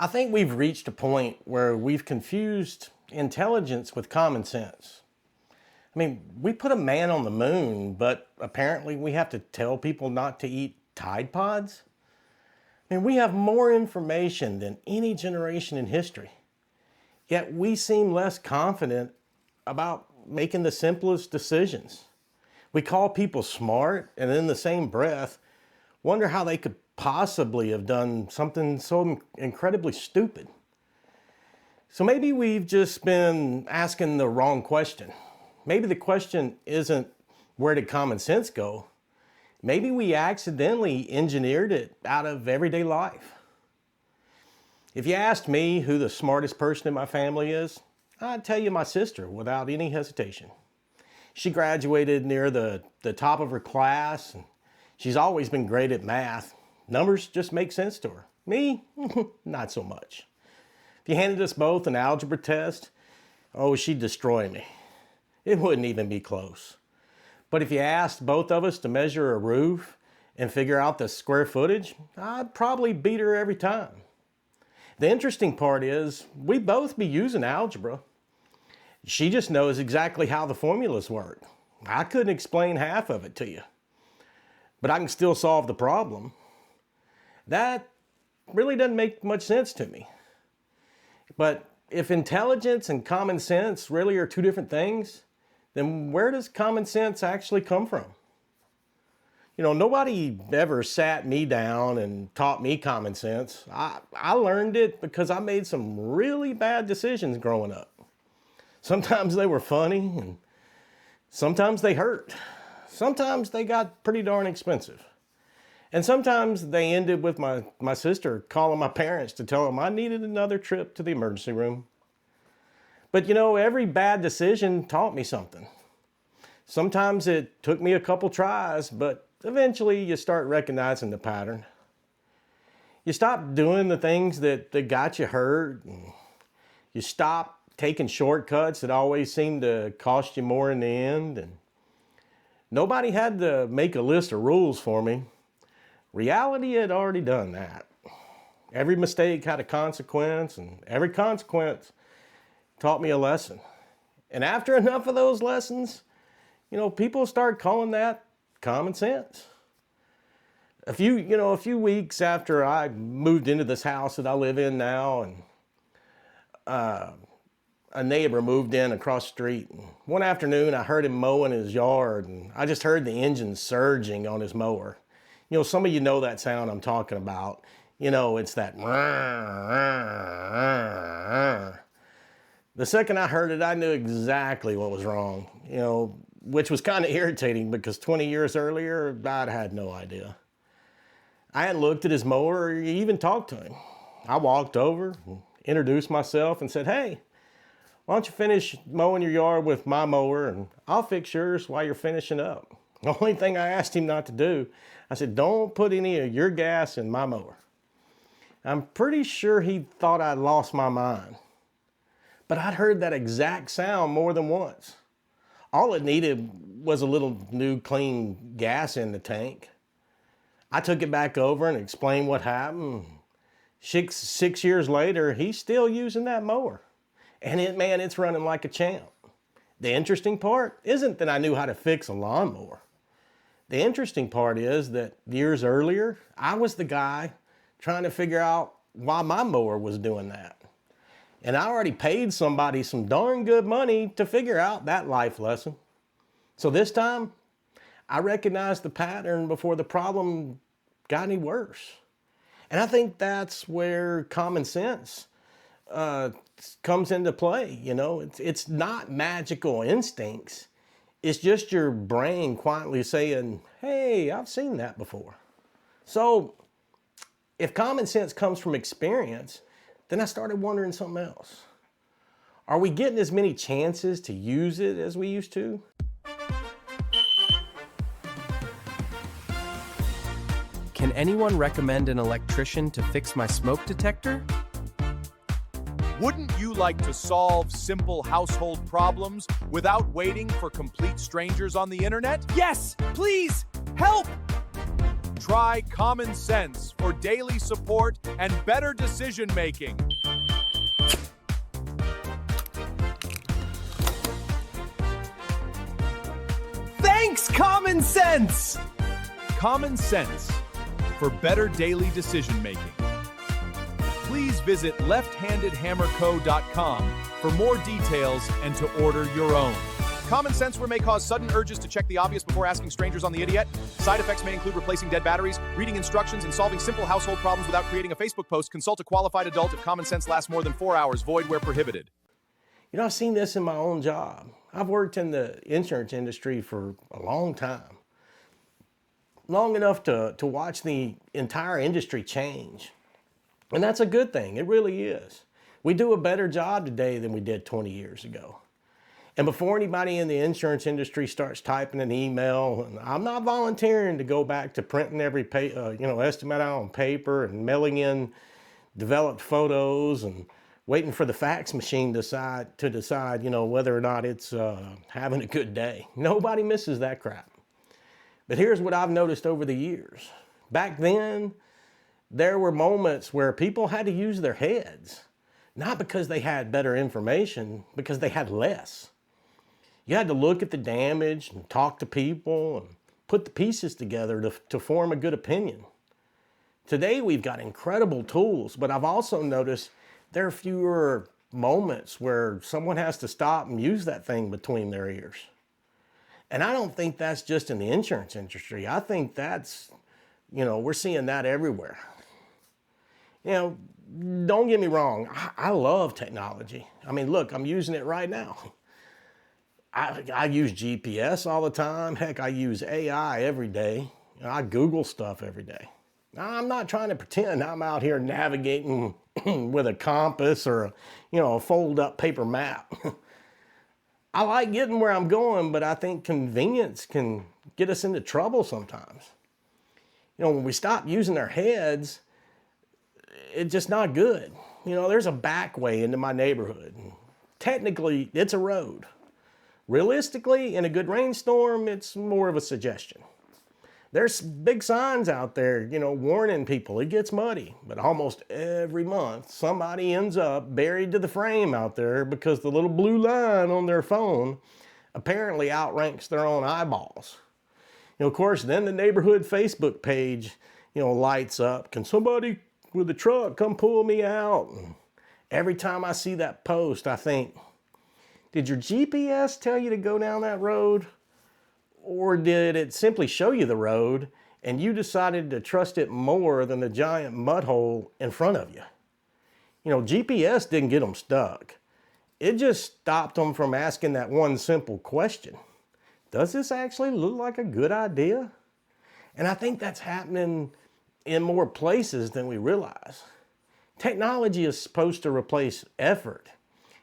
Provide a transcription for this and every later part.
I think we've reached a point where we've confused intelligence with common sense. I mean, we put a man on the moon, but apparently we have to tell people not to eat Tide Pods? I mean, we have more information than any generation in history, yet we seem less confident about making the simplest decisions. We call people smart, and in the same breath, wonder how they could possibly have done something so incredibly stupid. So maybe we've just been asking the wrong question. Maybe the question isn't, where did common sense go? Maybe we accidentally engineered it out of everyday life. If you asked me who the smartest person in my family is, I'd tell you my sister without any hesitation. She graduated near the top of her class, and she's always been great at math. Numbers just make sense to her. Me, not so much. If you handed us both an algebra test, oh, she'd destroy me. It wouldn't even be close. But if you asked both of us to measure a roof and figure out the square footage, I'd probably beat her every time. The interesting part is, we'd both be using algebra. She just knows exactly how the formulas work. I couldn't explain half of it to you, but I can still solve the problem. That really doesn't make much sense to me. But if intelligence and common sense really are two different things, then where does common sense actually come from? You know, nobody ever sat me down and taught me common sense. I learned it because I made some really bad decisions growing up. Sometimes they were funny, and sometimes they hurt. Sometimes they got pretty darn expensive. And sometimes they ended with my sister calling my parents to tell them I needed another trip to the emergency room. But you know, every bad decision taught me something. Sometimes it took me a couple tries, but eventually you start recognizing the pattern. You stop doing the things that got you hurt, and you stop taking shortcuts that always seem to cost you more in the end. And nobody had to make a list of rules for me. Reality had already done that. Every mistake had a consequence, and every consequence taught me a lesson. And after enough of those lessons, you know, people start calling that common sense. A few weeks after I moved into this house that I live in now, and a neighbor moved in across the street. And one afternoon, I heard him mowing his yard, and I just heard the engine surging on his mower. You know, some of you know that sound I'm talking about. You know, it's that. The second I heard it, I knew exactly what was wrong, you know, which was kind of irritating because 20 years earlier, I'd had no idea. I hadn't looked at his mower or even talked to him. I walked over, and introduced myself, and said, "Hey, why don't you finish mowing your yard with my mower, and I'll fix yours while you're finishing up." The only thing I asked him not to do, I said, "Don't put any of your gas in my mower." I'm pretty sure he thought I'd lost my mind. But I'd heard that exact sound more than once. All it needed was a little new clean gas in the tank. I took it back over and explained what happened. Six years later, he's still using that mower. And it's running like a champ. The interesting part isn't that I knew how to fix a lawnmower. The interesting part is that years earlier, I was the guy trying to figure out why my mower was doing that. And I already paid somebody some darn good money to figure out that life lesson. So this time, I recognized the pattern before the problem got any worse. And I think that's where common sense comes into play. You know, it's not magical instincts. It's just your brain quietly saying, "Hey, I've seen that before." So if common sense comes from experience, then I started wondering something else. Are we getting as many chances to use it as we used to? Can anyone recommend an electrician to fix my smoke detector? Wouldn't you like to solve simple household problems without waiting for complete strangers on the internet? Yes, please, help! Try Common Sense for daily support and better decision making. Thanks, Common Sense! Common Sense for better daily decision making. Please visit lefthandedhammerco.com for more details and to order your own. Common Sense may cause sudden urges to check the obvious before asking strangers on the idiot. Side effects may include replacing dead batteries, reading instructions, and solving simple household problems without creating a Facebook post. Consult a qualified adult if Common Sense lasts more than 4 hours. Void where prohibited. You know, I've seen this in my own job. I've worked in the insurance industry for a long time. Long enough to watch the entire industry change. And that's a good thing. It really is. We do a better job today than we did 20 years ago. And before anybody in the insurance industry starts typing an email, and I'm not volunteering to go back to printing every estimate out on paper and mailing in developed photos and waiting for the fax machine to decide, whether or not it's having a good day. Nobody misses that crap. But here's what I've noticed over the years. Back then, there were moments where people had to use their heads, not because they had better information, because they had less. You had to look at the damage and talk to people and put the pieces together to form a good opinion. Today, we've got incredible tools, but I've also noticed there are fewer moments where someone has to stop and use that thing between their ears. And I don't think that's just in the insurance industry. I think that's, we're seeing that everywhere. Don't get me wrong. I love technology. I mean, look, I'm using it right now. I use GPS all the time. Heck, I use AI every day. I Google stuff every day. I'm not trying to pretend I'm out here navigating with a compass or a fold up paper map. I like getting where I'm going, but I think convenience can get us into trouble sometimes. When we stop using our heads, it's just not good. There's a back way into my neighborhood. Technically, it's a road. Realistically, in a good rainstorm, it's more of a suggestion. There's big signs out there, warning people it gets muddy. But almost every month, somebody ends up buried to the frame out there because the little blue line on their phone apparently outranks their own eyeballs. Of course, then the neighborhood Facebook page, lights up. Can somebody with a truck come pull me out? And every time I see that post, I think, did your GPS tell you to go down that road? Or did it simply show you the road and you decided to trust it more than the giant mud hole in front of you? GPS didn't get them stuck. It just stopped them from asking that one simple question. Does this actually look like a good idea? And I think that's happening in more places than we realize. Technology is supposed to replace effort.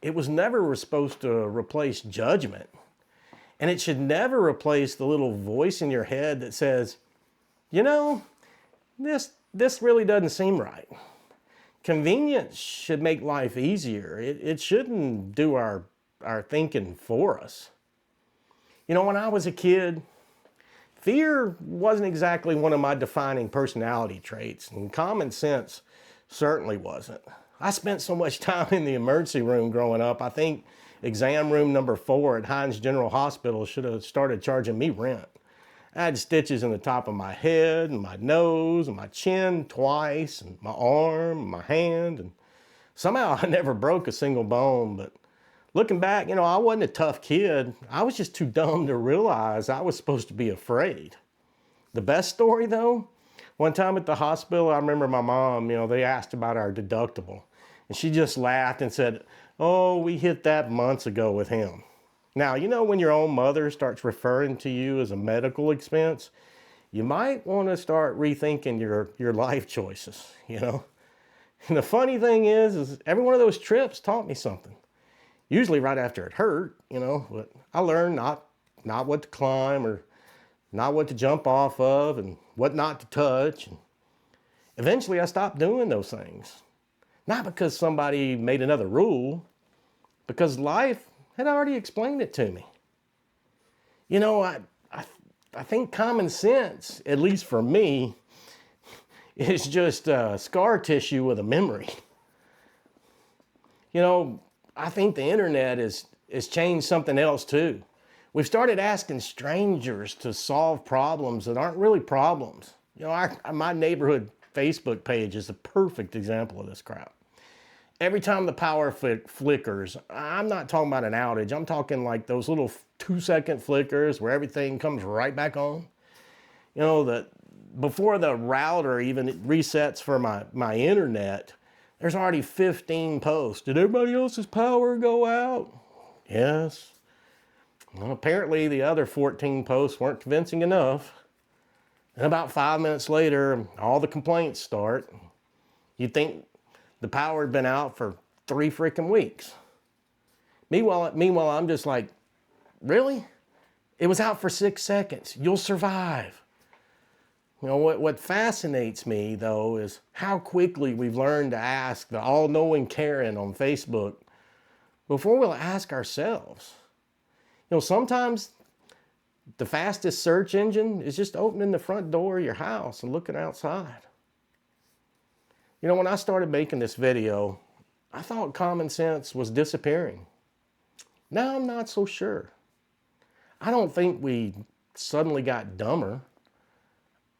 It was never supposed to replace judgment. And it should never replace the little voice in your head that says, this really doesn't seem right. Convenience should make life easier. It shouldn't do our thinking for us. When I was a kid, fear wasn't exactly one of my defining personality traits, and common sense certainly wasn't. I spent so much time in the emergency room growing up, I think exam room number 4 at Hines General Hospital should have started charging me rent. I had stitches in the top of my head and my nose and my chin twice and my arm and my hand, and somehow I never broke a single bone. But looking back, I wasn't a tough kid. I was just too dumb to realize I was supposed to be afraid. The best story though, one time at the hospital, I remember my mom, they asked about our deductible, and she just laughed and said, "Oh, we hit that months ago with him." Now, when your own mother starts referring to you as a medical expense, you might want to start rethinking your life choices, And the funny thing is every one of those trips taught me something. Usually right after it hurt, but I learned not what to climb or not what to jump off of and what not to touch. And eventually I stopped doing those things. Not because somebody made another rule, because life had already explained it to me. I think common sense, at least for me, is just scar tissue with a memory. You know, I think the internet has changed something else too. We've started asking strangers to solve problems that aren't really problems. You know, my neighborhood Facebook page is a perfect example of this crap. Every time the power flickers, I'm not talking about an outage. I'm talking like those little 2-second flickers where everything comes right back on. You know, that before the router even resets for my internet, there's already 15 posts. Did everybody else's power go out? Yes. Well, apparently the other 14 posts weren't convincing enough. And about 5 minutes later, all the complaints start. You'd think the power had been out for 3 freaking weeks. Meanwhile, I'm just like, really? It was out for 6 seconds. You'll survive. You know, what fascinates me, though, is how quickly we've learned to ask the all-knowing Karen on Facebook before we'll ask ourselves. You know, sometimes the fastest search engine is just opening the front door of your house and looking outside. You know, when I started making this video, I thought common sense was disappearing. Now I'm not so sure. I don't think we suddenly got dumber.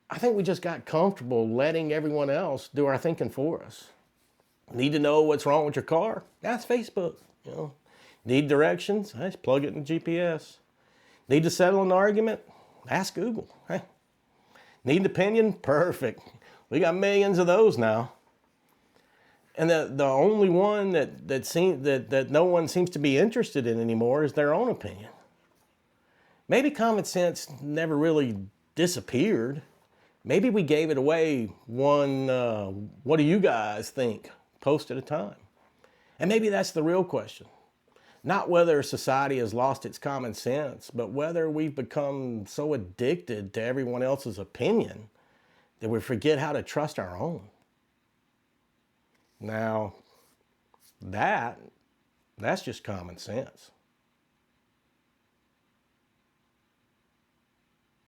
I think we just got comfortable letting everyone else do our thinking for us. Need to know what's wrong with your car? That's Facebook. You know, need directions? Just plug it in GPS. Need to settle an argument? Ask Google. Hey. Need an opinion? Perfect. We got millions of those now. And the only one that no one seems to be interested in anymore is their own opinion. Maybe common sense never really disappeared. Maybe we gave it away one, what do you guys think, post at a time. And maybe that's the real question. Not whether society has lost its common sense, but whether we've become so addicted to everyone else's opinion that we forget how to trust our own. Now, that's just common sense.